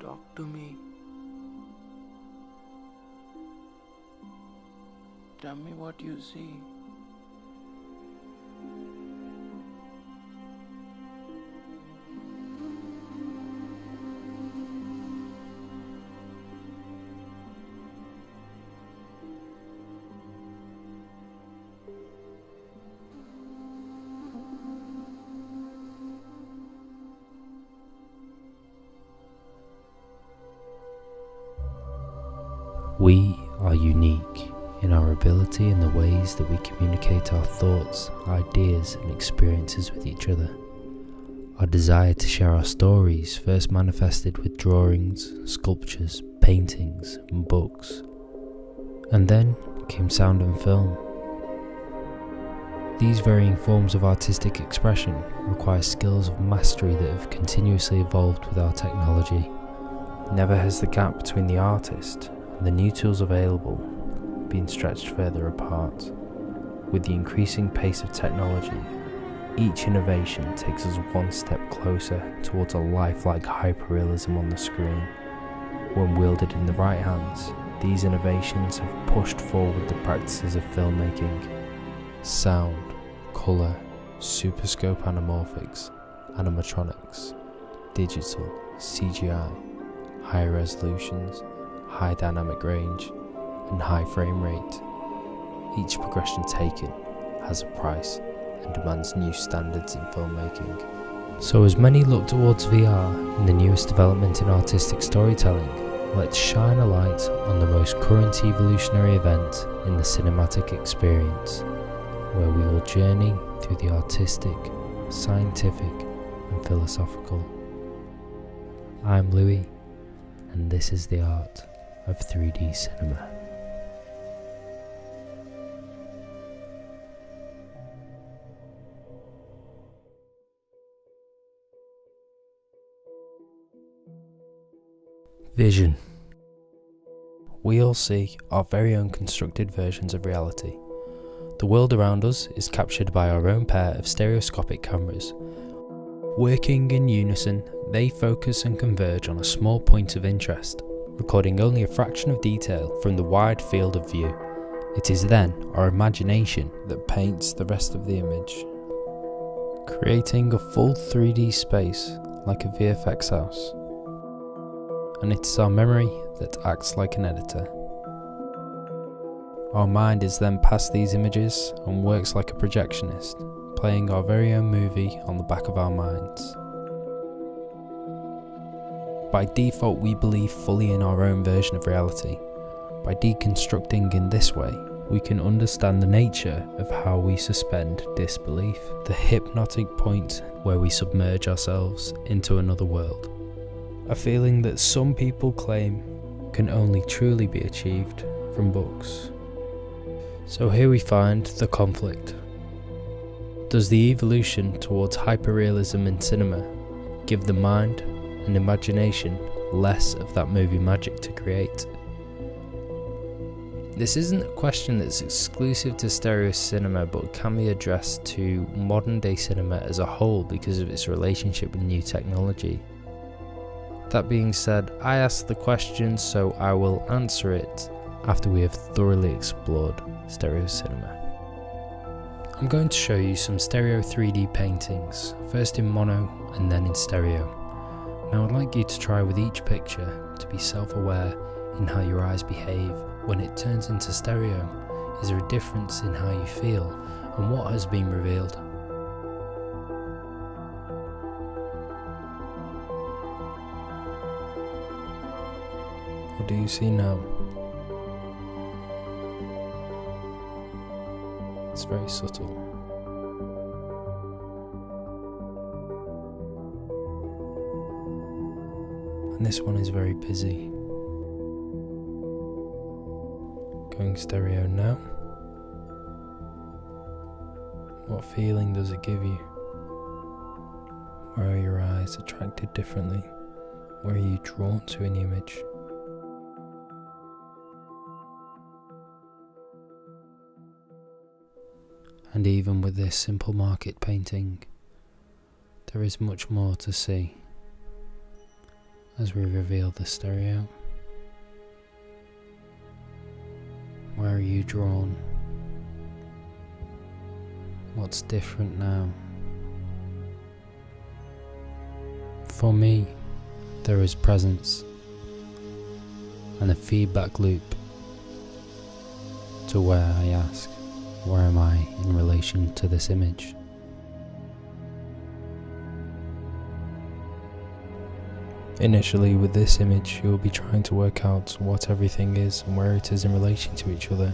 Talk to me. Tell me what you see. We are unique in our ability and the ways that we communicate our thoughts, ideas and experiences with each other. Our desire to share our stories first manifested with drawings, sculptures, paintings and books. And then came sound and film. These varying forms of artistic expression require skills of mastery that have continuously evolved with our technology. Never has the gap between the artist and the new tools available been stretched further apart. With the increasing pace of technology, each innovation takes us one step closer towards a lifelike hyperrealism on the screen. When wielded in the right hands, these innovations have pushed forward the practices of filmmaking. Sound, colour, superscope anamorphics, animatronics, digital, CGI, high resolutions, high dynamic range, and high frame rate. Each progression taken has a price and demands new standards in filmmaking. So as many look towards VR and the newest development in artistic storytelling, let's shine a light on the most current evolutionary event in the cinematic experience, where we will journey through the artistic, scientific, and philosophical. I'm Louis, and this is the art of 3D cinema. Vision. We all see our very own constructed versions of reality. The world around us is captured by our own pair of stereoscopic cameras. Working in unison, they focus and converge on a small point of interest, recording only a fraction of detail from the wide field of view. It is then our imagination that paints the rest of the image, creating a full 3D space like a VFX house. And it is our memory that acts like an editor. Our mind is then past these images and works like a projectionist, playing our very own movie on the back of our minds. By default, we believe fully in our own version of reality. By deconstructing in this way, we can understand the nature of how we suspend disbelief, the hypnotic point where we submerge ourselves into another world. A feeling that some people claim can only truly be achieved from books. So here we find the conflict. Does the evolution towards hyperrealism in cinema give the mind and imagination less of that movie magic to create? This isn't a question that's exclusive to stereo cinema, but can be addressed to modern day cinema as a whole because of its relationship with new technology. That being said, I asked the question, so I will answer it after we have thoroughly explored stereo cinema. I'm going to show you some stereo 3D paintings, first in mono and then in stereo. Now I'd like you to try with each picture to be self-aware in how your eyes behave when it turns into stereo. Is there a difference in how you feel and what has been revealed? What do you see now? It's very subtle. And this one is very busy. Going stereo now. What feeling does it give you? Where are your eyes attracted differently? Where are you drawn to an image? And even with this simple market painting, there is much more to see. as we reveal the stereo. Where are you drawn? What's different now? For me, there is presence and a feedback loop to where I ask, where am I in relation to this image? Initially, with this image, you will be trying to work out what everything is and where it is in relation to each other.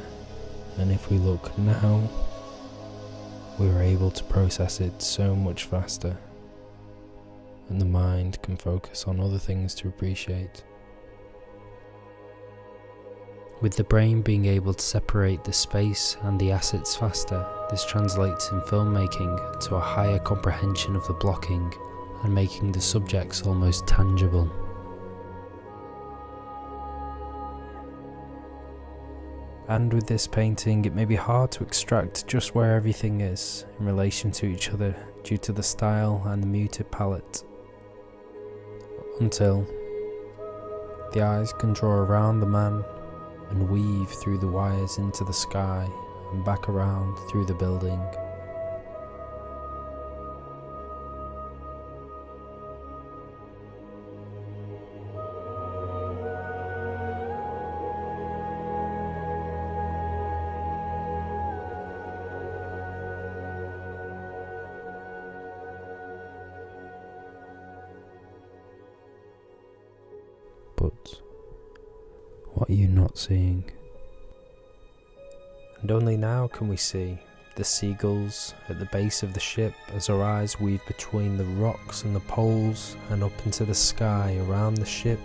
And if we look now, we are able to process it so much faster, and the mind can focus on other things to appreciate. With the brain being able to separate the space and the assets faster, this translates in filmmaking to a higher comprehension of the blocking and making the subjects almost tangible. And with this painting, it may be hard to extract just where everything is in relation to each other due to the style and the muted palette, until the eyes can draw around the man and weave through the wires into the sky and back around through the building. But what are you not seeing? And only now can we see the seagulls at the base of the ship as our eyes weave between the rocks and the poles and up into the sky around the ship,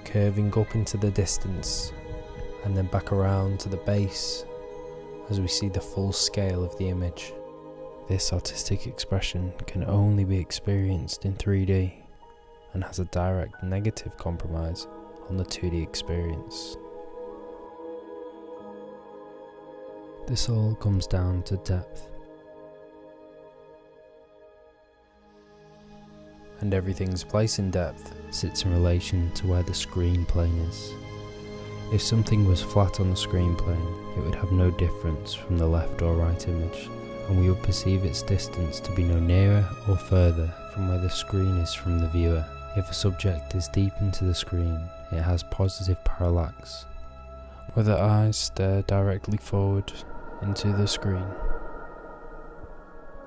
curving up into the distance and then back around to the base as we see the full scale of the image. This artistic expression can only be experienced in 3D and has a direct negative compromise on the 2D experience. This all comes down to depth. And everything's place in depth sits in relation to where the screen plane is. If something was flat on the screen plane, it would have no difference from the left or right image, and we would perceive its distance to be no nearer or further from where the screen is from the viewer. If a subject is deep into the screen, it has positive parallax, where the eyes stare directly forward into the screen.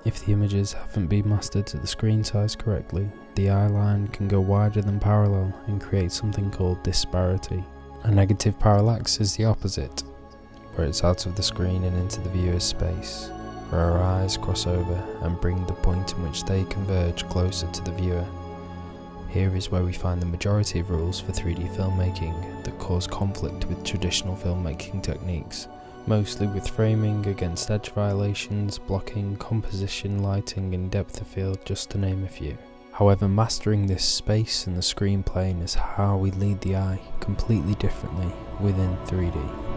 If the images haven't been mastered to the screen size correctly, the eye line can go wider than parallel and create something called disparity. A negative parallax is the opposite, where it's out of the screen and into the viewer's space, where our eyes cross over and bring the point in which they converge closer to the viewer. Here is where we find the majority of rules for 3D filmmaking that cause conflict with traditional filmmaking techniques, mostly with framing against edge violations, blocking, composition, lighting and depth of field, just to name a few. However, mastering this space and the screen plane is how we lead the eye completely differently within 3D.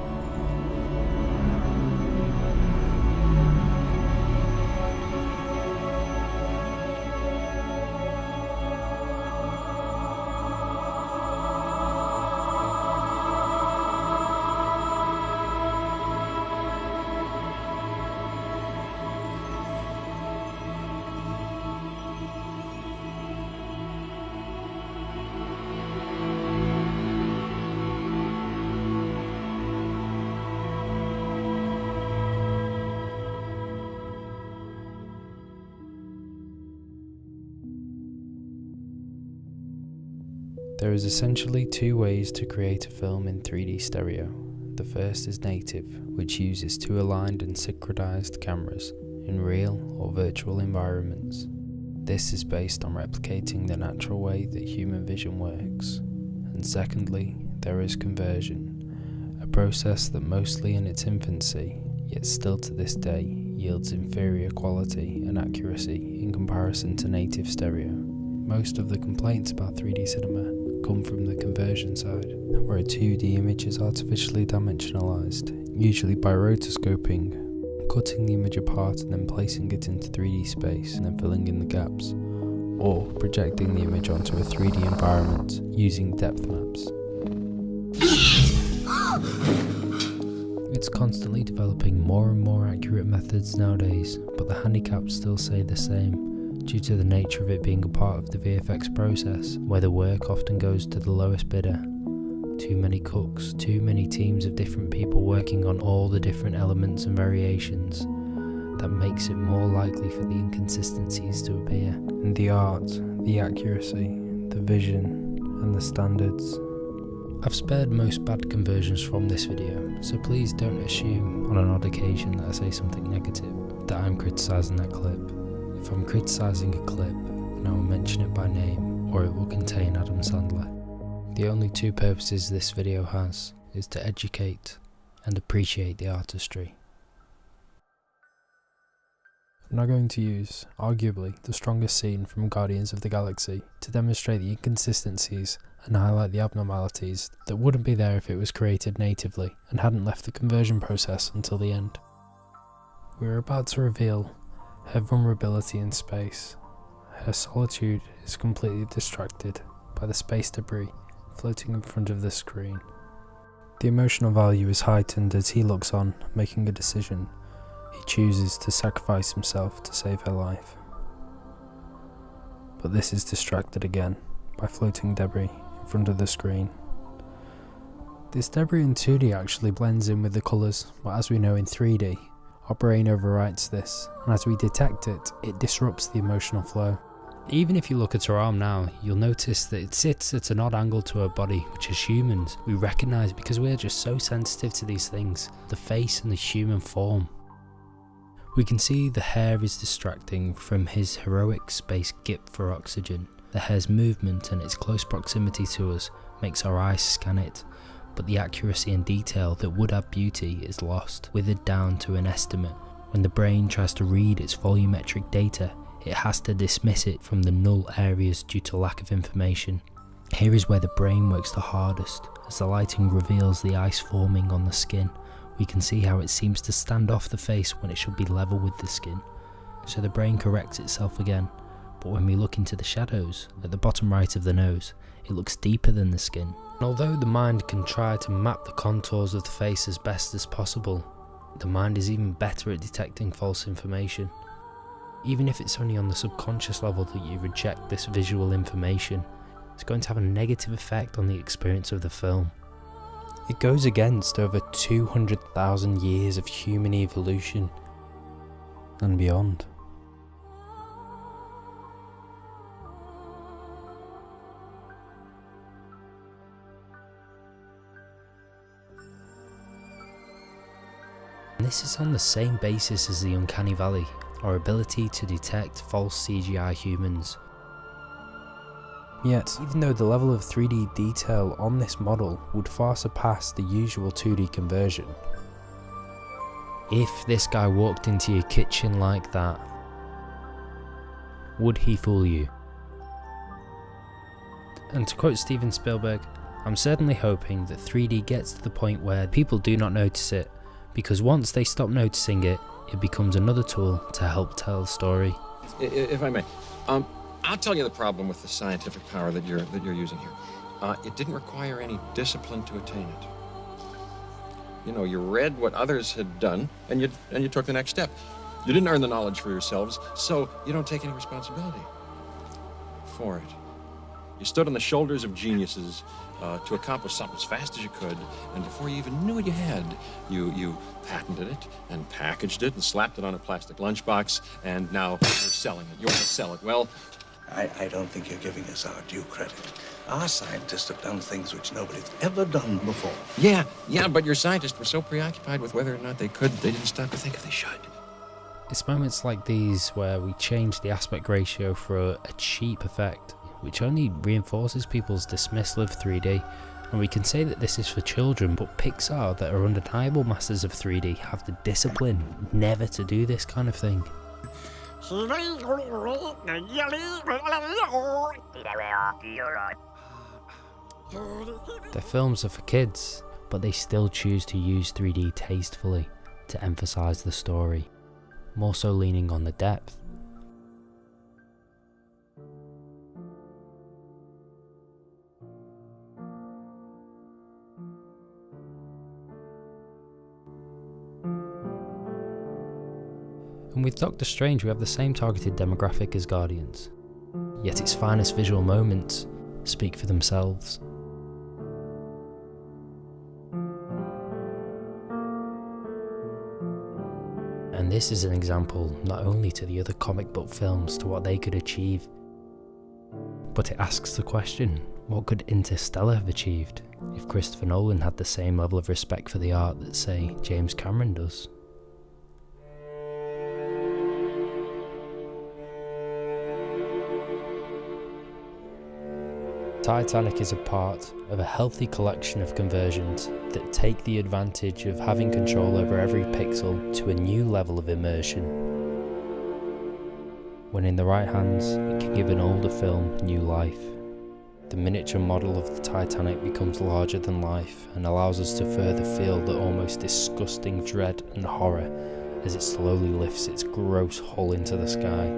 There is essentially two ways to create a film in 3D stereo. The first is native, which uses two aligned and synchronized cameras in real or virtual environments. This is based on replicating the natural way that human vision works. And secondly, there is conversion, a process that mostly in its infancy, yet still to this day, yields inferior quality and accuracy in comparison to native stereo. Most of the complaints about 3D cinema come from the conversion side, where a 2D image is artificially dimensionalized, usually by rotoscoping, cutting the image apart and then placing it into 3D space and then filling in the gaps, or projecting the image onto a 3D environment using depth maps. It's constantly developing more and more accurate methods nowadays, but the handicaps still say the same, due to the nature of it being a part of the VFX process, where the work often goes to the lowest bidder. Too many cooks, too many teams of different people working on all the different elements and variations. That makes it more likely for the inconsistencies to appear. And the art, the accuracy, the vision, and the standards. I've spared most bad conversions from this video, so please don't assume on an odd occasion that I say something negative, that I'm criticising that clip. If I'm criticising a clip, then I will mention it by name, or it will contain Adam Sandler. The only two purposes this video has is to educate and appreciate the artistry. I'm now going to use, arguably, the strongest scene from Guardians of the Galaxy to demonstrate the inconsistencies and highlight the abnormalities that wouldn't be there if it was created natively and hadn't left the conversion process until the end. We're about to reveal her vulnerability in space. Her solitude is completely distracted by the space debris floating in front of the screen. The emotional value is heightened as he looks on, making a decision. He chooses to sacrifice himself to save her life. But this is distracted again by floating debris in front of the screen. This debris in 2D actually blends in with the colours, but as we know in 3D, our brain overwrites this, and as we detect it, it disrupts the emotional flow. Even if you look at her arm now, you'll notice that it sits at an odd angle to her body, which as humans, we recognise because we're just so sensitive to these things, the face and the human form. We can see the hair is distracting from his heroic space gip for oxygen. The hair's movement and its close proximity to us makes our eyes scan it, but the accuracy and detail that would have beauty is lost, withered down to an estimate. When the brain tries to read its volumetric data, it has to dismiss it from the null areas due to lack of information. Here is where the brain works the hardest, as the lighting reveals the ice forming on the skin. We can see how it seems to stand off the face when it should be level with the skin. So the brain corrects itself again, but when we look into the shadows, at the bottom right of the nose, it looks deeper than the skin. And although the mind can try to map the contours of the face as best as possible, the mind is even better at detecting false information. Even if it's only on the subconscious level that you reject this visual information, it's going to have a negative effect on the experience of the film. It goes against over 200,000 years of human evolution and beyond. And this is on the same basis as the Uncanny Valley, our ability to detect false CGI humans. Yet, even though the level of 3D detail on this model would far surpass the usual 2D conversion, if this guy walked into your kitchen like that, would he fool you? And to quote Steven Spielberg, I'm certainly hoping that 3D gets to the point where people do not notice it, because once they stop noticing it, it becomes another tool to help tell the story. If I may, I'll tell you the problem with the scientific power that you're using here. It didn't require any discipline to attain it. You know, you read what others had done, and you took the next step. You didn't earn the knowledge for yourselves, so you don't take any responsibility for it. You stood on the shoulders of geniuses to accomplish something as fast as you could, and before you even knew what you had, you patented it and packaged it and slapped it on a plastic lunchbox, and now you're selling it. You want to sell it. Well, I don't think you're giving us our due credit. Our scientists have done things which nobody's ever done before. Yeah, but your scientists were so preoccupied with whether or not they could, they didn't stop to think if they should. It's moments like these where we change the aspect ratio for a cheap effect, which only reinforces people's dismissal of 3D, and we can say that this is for children, but Pixar, that are undeniable masters of 3D, have the discipline never to do this kind of thing. Their films are for kids, but they still choose to use 3D tastefully to emphasise the story, more so leaning on the depth. And with Doctor Strange we have the same targeted demographic as Guardians, yet its finest visual moments speak for themselves. And this is an example not only to the other comic book films to what they could achieve, but it asks the question, what could Interstellar have achieved if Christopher Nolan had the same level of respect for the art that, say, James Cameron does? Titanic is a part of a healthy collection of conversions that take the advantage of having control over every pixel to a new level of immersion. When in the right hands, it can give an older film new life. The miniature model of the Titanic becomes larger than life and allows us to further feel the almost disgusting dread and horror as it slowly lifts its gross hull into the sky.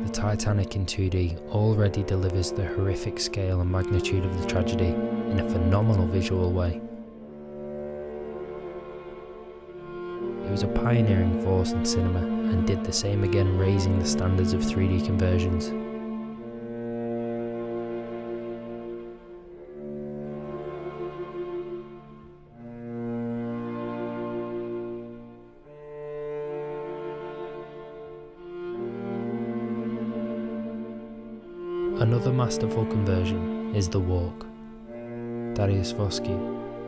The Titanic in 2D already delivers the horrific scale and magnitude of the tragedy in a phenomenal visual way. It was a pioneering force in cinema and did the same again, raising the standards of 3D conversions. Another masterful conversion is The Walk. Dariusz Wolski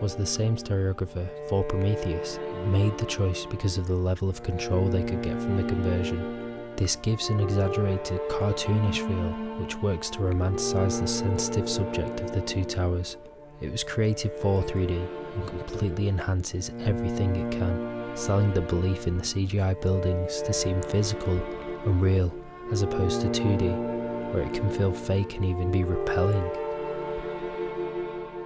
was the same stereographer for Prometheus. Made the choice because of the level of control they could get from the conversion. This gives an exaggerated, cartoonish feel, which works to romanticize the sensitive subject of the two towers. It was created for 3D and completely enhances everything it can, selling the belief in the CGI buildings to seem physical and real, as opposed to 2D, where it can feel fake and even be repelling.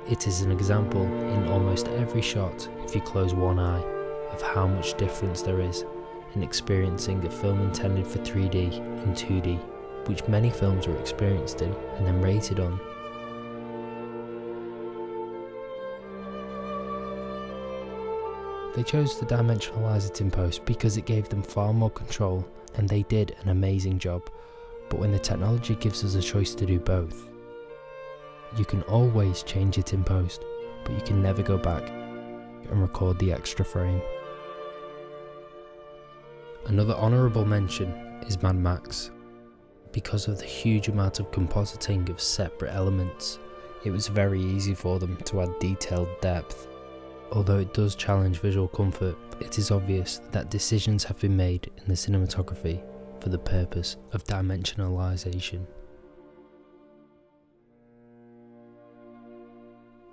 It is an example in almost every shot, if you close one eye, of how much difference there is in experiencing a film intended for 3D in 2D, which many films were experienced in and then rated on. They chose to dimensionalize it in post because it gave them far more control, and they did an amazing job. But when the technology gives us a choice to do both, you can always change it in post, but you can never go back and record the extra frame. Another honourable mention is Mad Max. Because of the huge amount of compositing of separate elements, it was very easy for them to add detailed depth. Although it does challenge visual comfort, it is obvious that decisions have been made in the cinematography for the purpose of dimensionalization.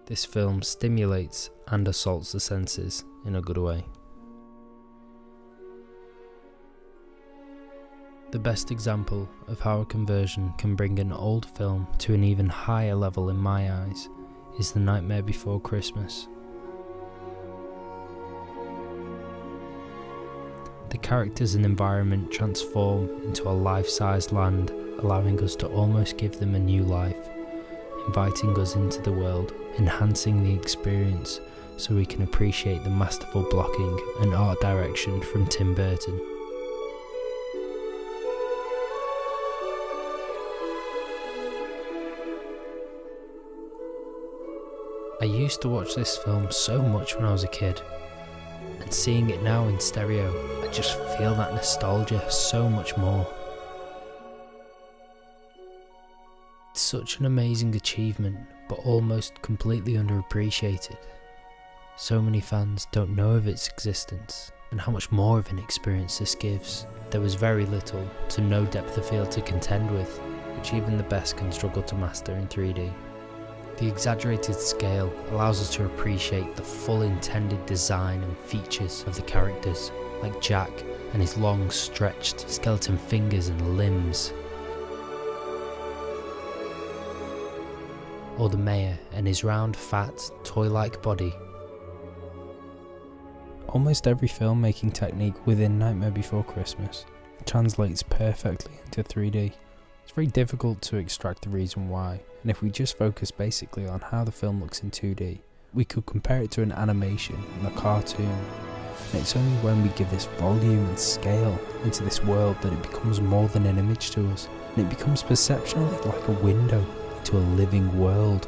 This film stimulates and assaults the senses in a good way. The best example of how a conversion can bring an old film to an even higher level in my eyes is The Nightmare Before Christmas. The characters and environment transform into a life-sized land, allowing us to almost give them a new life, inviting us into the world, enhancing the experience so we can appreciate the masterful blocking and art direction from Tim Burton. I used to watch this film so much when I was a kid, and seeing it now in stereo, I just feel that nostalgia so much more. It's such an amazing achievement, but almost completely underappreciated. So many fans don't know of its existence, and how much more of an experience this gives. There was very little to no depth of field to contend with, which even the best can struggle to master in 3D. The exaggerated scale allows us to appreciate the full intended design and features of the characters, like Jack and his long stretched skeleton fingers and limbs, or the mayor and his round, fat, toy-like body. Almost every filmmaking technique within Nightmare Before Christmas translates perfectly into 3D. It's very difficult to extract the reason why, and if we just focus basically on how the film looks in 2D, We could compare it to an animation and a cartoon, and it's only when we give this volume and scale into this world that it becomes more than an image to us, and it becomes perceptually like a window into a living world.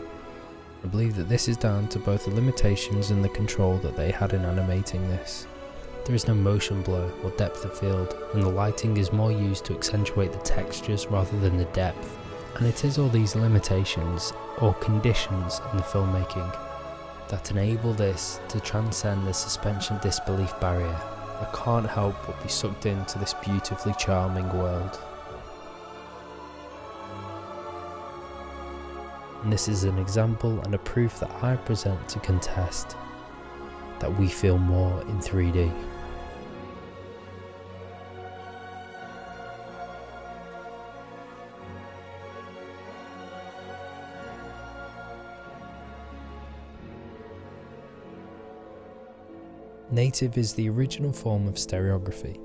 I believe that this is down to both the limitations and the control that they had in animating this. There is no motion blur or depth of field, and the lighting is more used to accentuate the textures rather than the depth. And it is all these limitations or conditions in the filmmaking that enable this to transcend the suspension disbelief barrier. I can't help but be sucked into this beautifully charming world. And this is an example and a proof that I present to contest that we feel more in 3D. Native is the original form of stereography.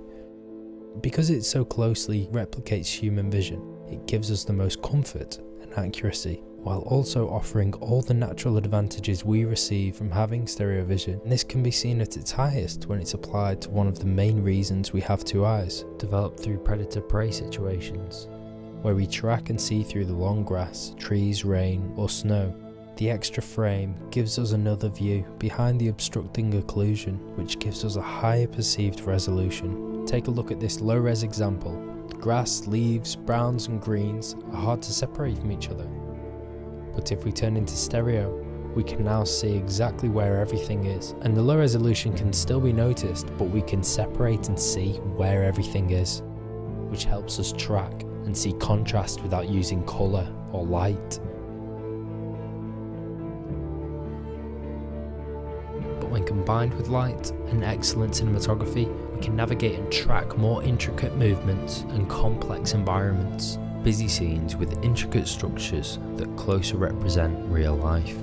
Because it so closely replicates human vision, it gives us the most comfort and accuracy, while also offering all the natural advantages we receive from having stereo vision. And this can be seen at its highest when it's applied to one of the main reasons we have two eyes, developed through predator-prey situations, where we track and see through the long grass, trees, rain, or snow. The extra frame gives us another view behind the obstructing occlusion, which gives us a higher perceived resolution. Take a look at this low-res example. The grass, leaves, browns and greens are hard to separate from each other. But if we turn into stereo, we can now see exactly where everything is. And the low resolution can still be noticed, but we can separate and see where everything is, which helps us track and see contrast without using colour or light. But when combined with light and excellent cinematography, we can navigate and track more intricate movements and complex environments, busy scenes with intricate structures that closer represent real life.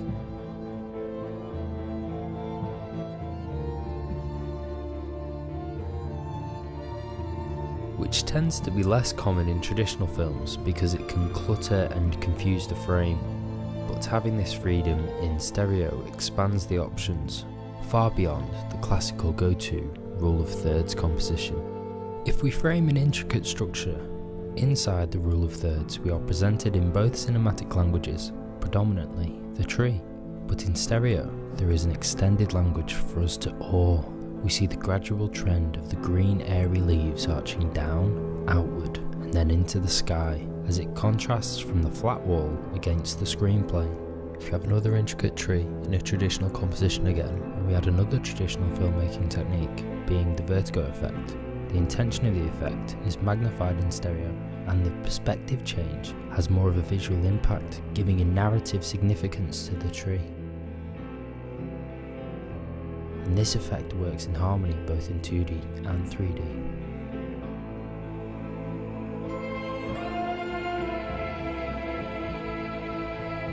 Which tends to be less common in traditional films because it can clutter and confuse the frame, but having this freedom in stereo expands the options far beyond the classical go-to rule of thirds composition. If we frame an intricate structure inside the rule of thirds, we are presented in both cinematic languages, predominantly the tree, but in stereo there is an extended language for us to awe. We see the gradual trend of the green airy leaves arching down, outward, and then into the sky as it contrasts from the flat wall against the screenplay. If you have another intricate tree in a traditional composition again, and we add another traditional filmmaking technique, being the vertigo effect, the intention of the effect is magnified in stereo, and the perspective change has more of a visual impact, giving a narrative significance to the tree. And this effect works in harmony both in 2D and 3D.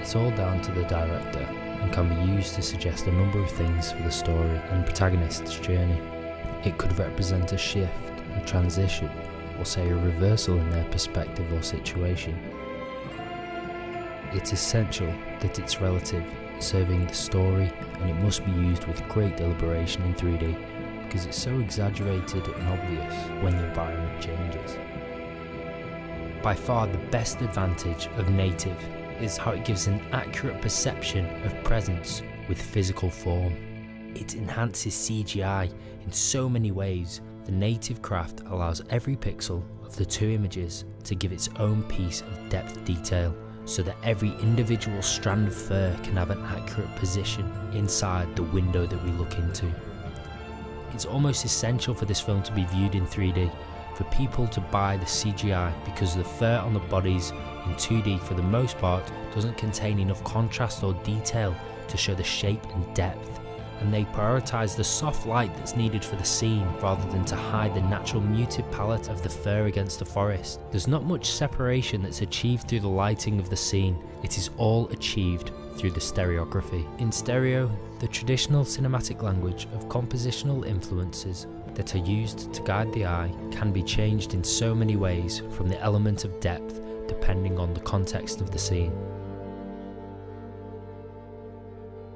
It's all down to the director and can be used to suggest a number of things for the story and protagonist's journey. It could represent a shift, a transition, or say a reversal in their perspective or situation. It's essential that it's relative, serving the story, and it must be used with great deliberation in 3D because it's so exaggerated and obvious when the environment changes. By far the best advantage of native is how it gives an accurate perception of presence with physical form. It enhances CGI in so many ways. The native craft allows every pixel of the two images to give its own piece of depth detail, so that every individual strand of fur can have an accurate position inside the window that we look into. It's almost essential for this film to be viewed in 3D, for people to buy the CGI, because the fur on the bodies in 2D for the most part doesn't contain enough contrast or detail to show the shape and depth, and they prioritise the soft light that's needed for the scene rather than to hide the natural muted palette of the fur against the forest. There's not much separation that's achieved through the lighting of the scene, it is all achieved through the stereography. In stereo, the traditional cinematic language of compositional influences that are used to guide the eye can be changed in so many ways from the element of depth depending on the context of the scene.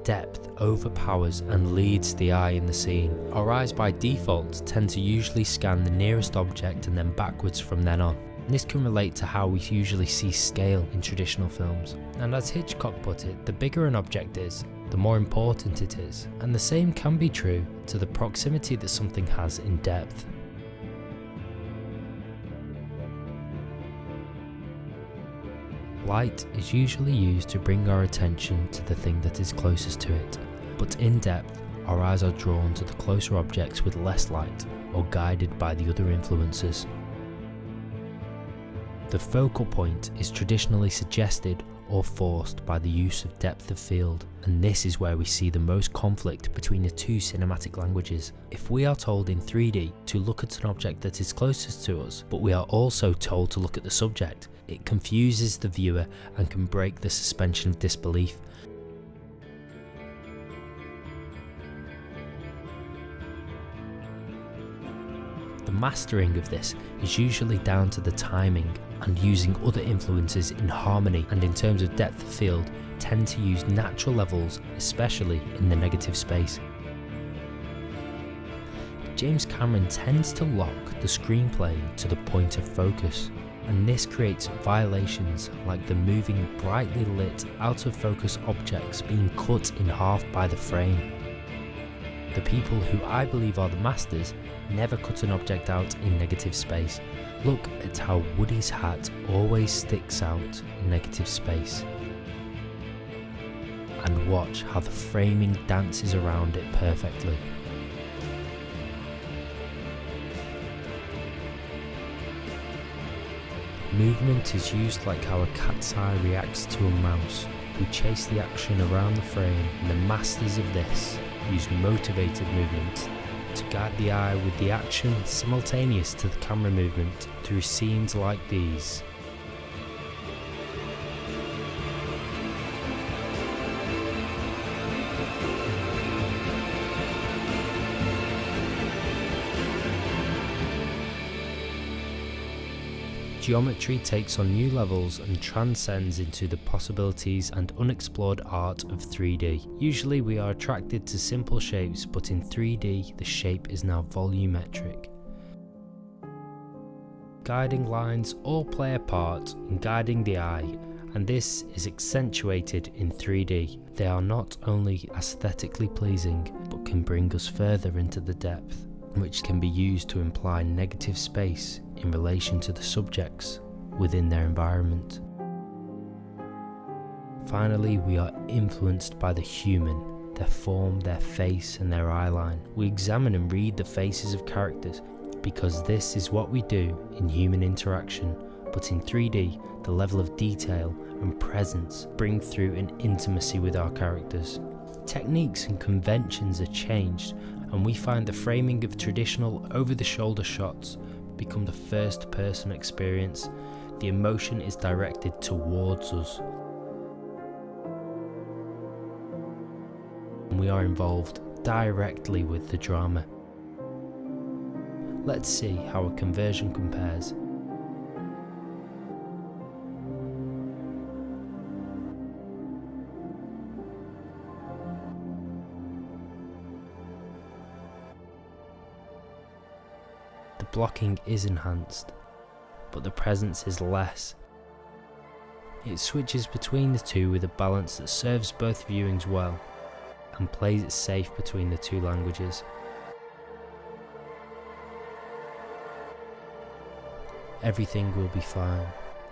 depth overpowers and leads the eye in the scene. Our eyes by default tend to usually scan the nearest object and then backwards from then on. This can relate to how we usually see scale in traditional films. And as Hitchcock put it, the bigger an object is, the more important it is. And the same can be true to the proximity that something has in depth. Light is usually used to bring our attention to the thing that is closest to it, but in depth, our eyes are drawn to the closer objects with less light, or guided by the other influences. The focal point is traditionally suggested or forced by the use of depth of field, and this is where we see the most conflict between the two cinematic languages. If we are told in 3D to look at an object that is closest to us, but we are also told to look at the subject, it confuses the viewer and can break the suspension of disbelief. The mastering of this is usually down to the timing and using other influences in harmony, and in terms of depth of field, tend to use natural levels, especially in the negative space. James Cameron tends to lock the screenplay to the point of focus, and this creates violations like the moving brightly lit out of focus objects being cut in half by the frame. The people who I believe are the masters never cut an object out in negative space. Look at how Woody's hat always sticks out in negative space, and watch how the framing dances around it perfectly. Movement is used like how a cat's eye reacts to a mouse. We chase the action around the frame, and the masters of this use motivated movement to guide the eye with the action simultaneous to the camera movement through scenes like these. Geometry takes on new levels and transcends into the possibilities and unexplored art of 3D. Usually we are attracted to simple shapes, but in 3D the shape is now volumetric. Guiding lines all play a part in guiding the eye, and this is accentuated in 3D. They are not only aesthetically pleasing, but can bring us further into the depth, which can be used to imply negative space in relation to the subjects within their environment. Finally, we are influenced by the human, their form, their face and their eyeline. We examine and read the faces of characters because this is what we do in human interaction, but in 3D, the level of detail and presence bring through an intimacy with our characters. Techniques and conventions are changed, and we find the framing of traditional over-the-shoulder shots become the first-person experience. The emotion is directed towards us, and we are involved directly with the drama. Let's see how a conversion compares. The blocking is enhanced, but the presence is less. It switches between the two with a balance that serves both viewings well and plays it safe between the two languages. Everything will be fine.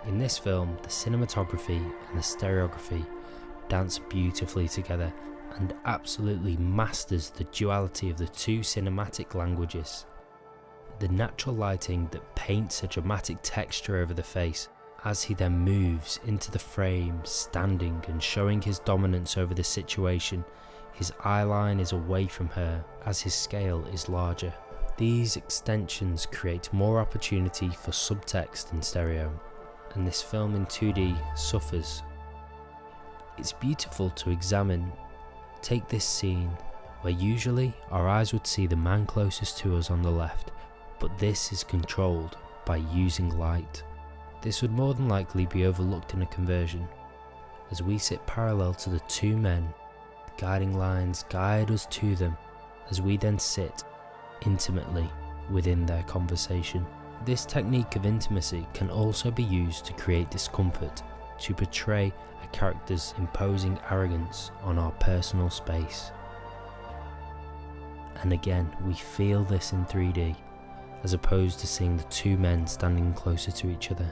In this film, the cinematography and the stereography dance beautifully together and absolutely masters the duality of the two cinematic languages. The natural lighting that paints a dramatic texture over the face as he then moves into the frame, standing and showing his dominance over the situation. His eyeline is away from her as his scale is larger. These extensions create more opportunity for subtext in stereo, and this film in 2D suffers. It's beautiful to examine. Take this scene, where usually our eyes would see the man closest to us on the left, but this is controlled by using light. This would more than likely be overlooked in a conversion, as we sit parallel to the two men. guiding lines guide us to them as we then sit intimately within their conversation. This technique of intimacy can also be used to create discomfort, to portray a character's imposing arrogance on our personal space. And again, we feel this in 3D, as opposed to seeing the two men standing closer to each other.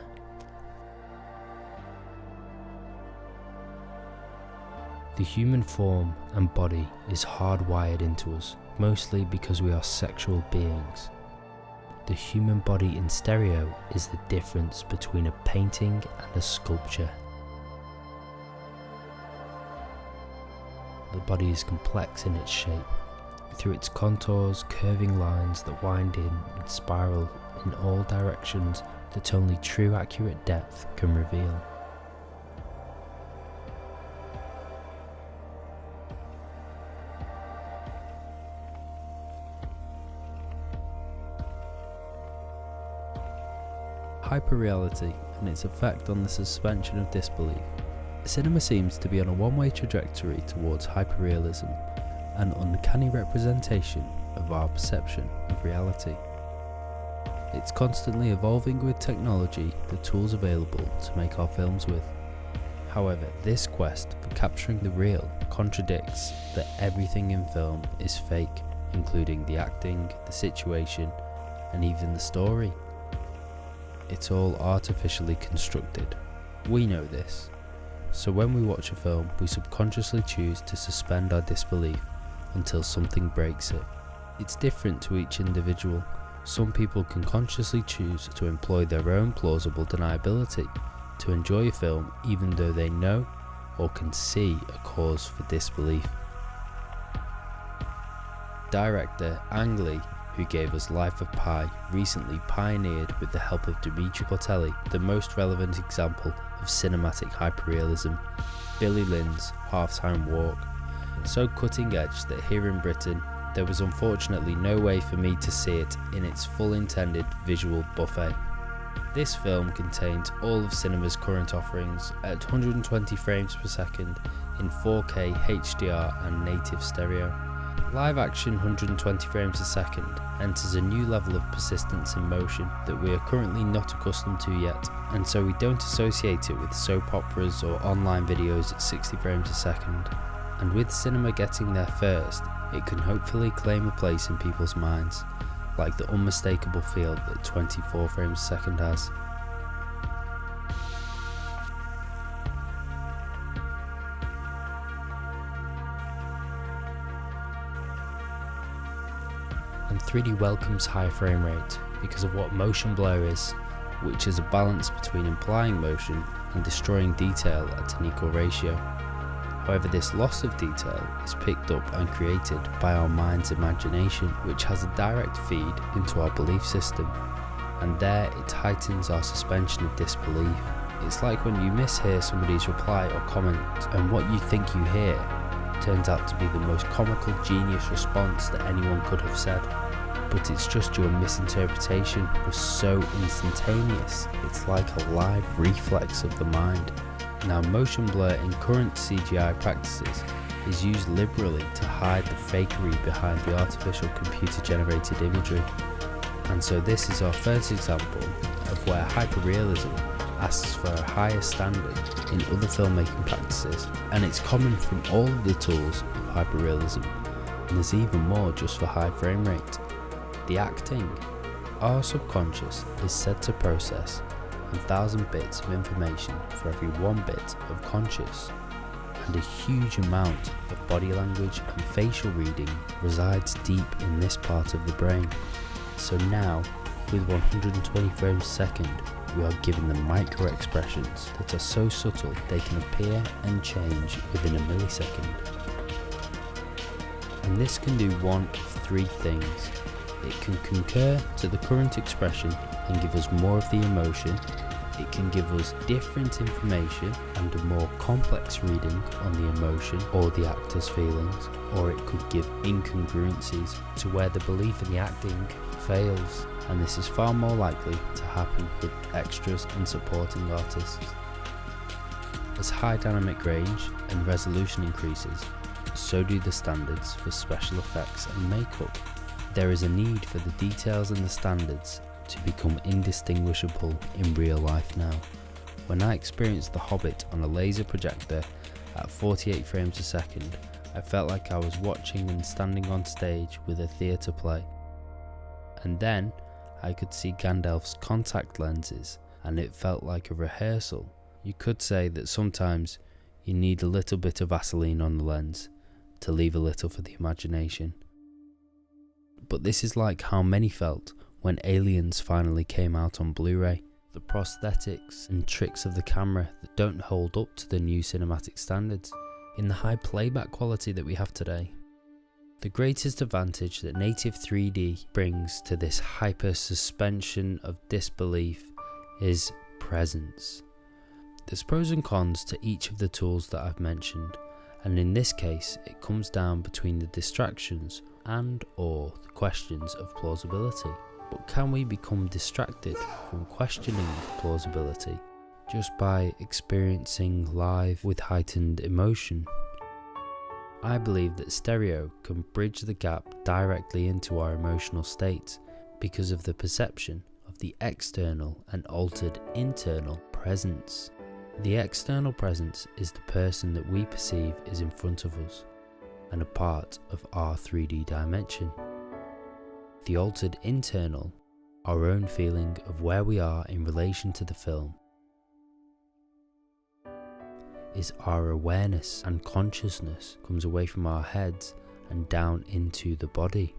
The human form and body is hardwired into us, mostly because we are sexual beings. The human body in stereo is the difference between a painting and a sculpture. The body is complex in its shape, through its contours, curving lines that wind in and spiral in all directions that only true accurate depth can reveal. Hyperreality and its effect on the suspension of disbelief. Cinema seems to be on a one-way trajectory towards hyperrealism, an uncanny representation of our perception of reality. It's constantly evolving with technology, the tools available to make our films with. However, this quest for capturing the real contradicts that everything in film is fake, including the acting, the situation, and even the story. It's all artificially constructed. We know this. So when we watch a film, we subconsciously choose to suspend our disbelief until something breaks it. It's different to each individual. Some people can consciously choose to employ their own plausible deniability to enjoy a film even though they know or can see a cause for disbelief. Director Ang Lee, who gave us Life of Pi, recently pioneered with the help of Dimitri Portelli the most relevant example of cinematic hyperrealism, Billy Lynn's Halftime Walk, so cutting edge that here in Britain there was unfortunately no way for me to see it in its full intended visual buffet. This film contains all of cinema's current offerings at 120 frames per second in 4K HDR and native stereo. Live action 120 frames a second enters a new level of persistence in motion that we are currently not accustomed to yet, and so we don't associate it with soap operas or online videos at 60 frames a second. And with cinema getting there first, it can hopefully claim a place in people's minds, like the unmistakable feel that 24 frames a second has. And 3D welcomes high frame rate because of what motion blur is, which is a balance between implying motion and destroying detail at an equal ratio. However, this loss of detail is picked up and created by our mind's imagination, which has a direct feed into our belief system, and there it heightens our suspension of disbelief. It's like when you mishear somebody's reply or comment, and what you think you hear turns out to be the most comical genius response that anyone could have said. But it's just your misinterpretation was so instantaneous, it's like a live reflex of the mind. Now, motion blur in current CGI practices is used liberally to hide the fakery behind the artificial computer-generated imagery. And so this is our first example of where hyperrealism asks for a higher standard in other filmmaking practices, and it's common from all of the tools of hyperrealism, and there's even more just for high frame rate. The acting. Our subconscious is said to process 1,000 bits of information for every 1 bit of conscious, and a huge amount of body language and facial reading resides deep in this part of the brain. So now, with 120 frames a second, we are given the micro expressions that are so subtle they can appear and change within a millisecond. And this can do one of 3 things. It can concur to the current expression and give us more of the emotion. It can give us different information and a more complex reading on the emotion or the actor's feelings, or it could give incongruencies to where the belief in the acting fails, and this is far more likely to happen with extras and supporting artists. As high dynamic range and resolution increases, so do the standards for special effects and makeup. There is a need for the details and the standards to become indistinguishable in real life now. When I experienced The Hobbit on a laser projector at 48 frames a second, I felt like I was watching and standing on stage with a theatre play. And then I could see Gandalf's contact lenses, and it felt like a rehearsal. You could say that sometimes you need a little bit of Vaseline on the lens to leave a little for the imagination. But this is like how many felt when Aliens finally came out on Blu-ray. The prosthetics and tricks of the camera that don't hold up to the new cinematic standards in the high playback quality that we have today. The greatest advantage that native 3D brings to this hyper suspension of disbelief is presence. There's pros and cons to each of the tools that I've mentioned, and in this case it comes down between the distractions and or the questions of plausibility. But can we become distracted from questioning plausibility just by experiencing live with heightened emotion? I believe that stereo can bridge the gap directly into our emotional states because of the perception of the external and altered internal presence. The external presence is the person that we perceive is in front of us and a part of our 3D dimension. The altered internal, our own feeling of where we are in relation to the film, is our awareness and consciousness comes away from our heads and down into the body.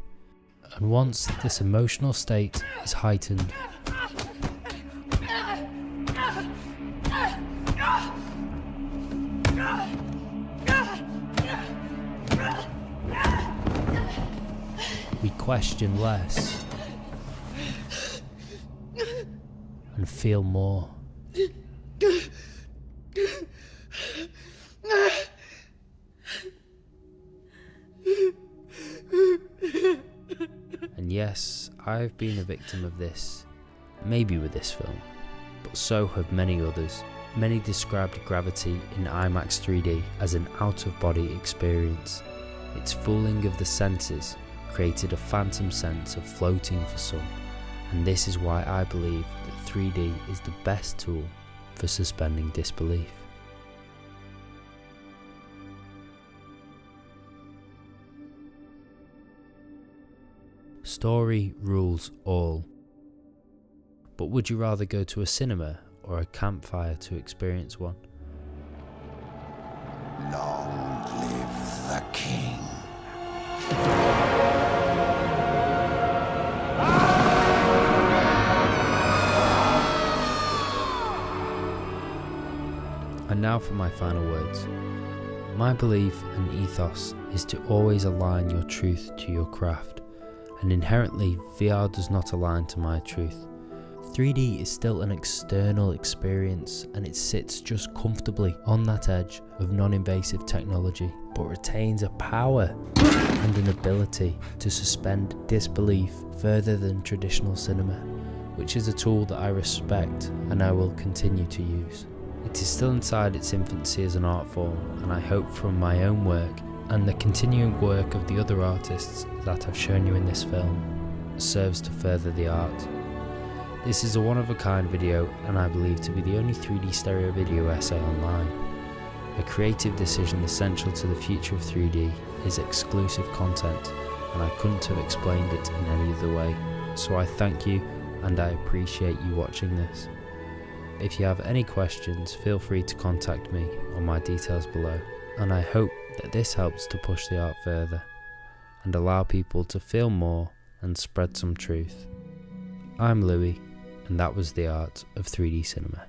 And once this emotional state is heightened, we question less and feel more. And yes, I've been a victim of this, maybe with this film, but so have many others. Many described Gravity in IMAX 3D as an out-of-body experience. Its fooling of the senses created a phantom sense of floating for some, and this is why I believe that 3D is the best tool for suspending disbelief. Story rules all. But would you rather go to a cinema or a campfire to experience one? Long live the king. And now for my final words. My belief and ethos is to always align your truth to your craft, and inherently VR does not align to my truth. 3D is still an external experience, and it sits just comfortably on that edge of non-invasive technology, but retains a power and an ability to suspend disbelief further than traditional cinema, which is a tool that I respect and I will continue to use. It is still inside its infancy as an art form, and I hope from my own work and the continuing work of the other artists that I've shown you in this film serves to further the art. This is a one-of-a-kind video, and I believe to be the only 3D stereo video essay online. A creative decision essential to the future of 3D is exclusive content, and I couldn't have explained it in any other way. So I thank you, and I appreciate you watching this. If you have any questions, feel free to contact me on my details below, and I hope that this helps to push the art further and allow people to feel more and spread some truth. I'm Louis, and that was the art of 3D cinema.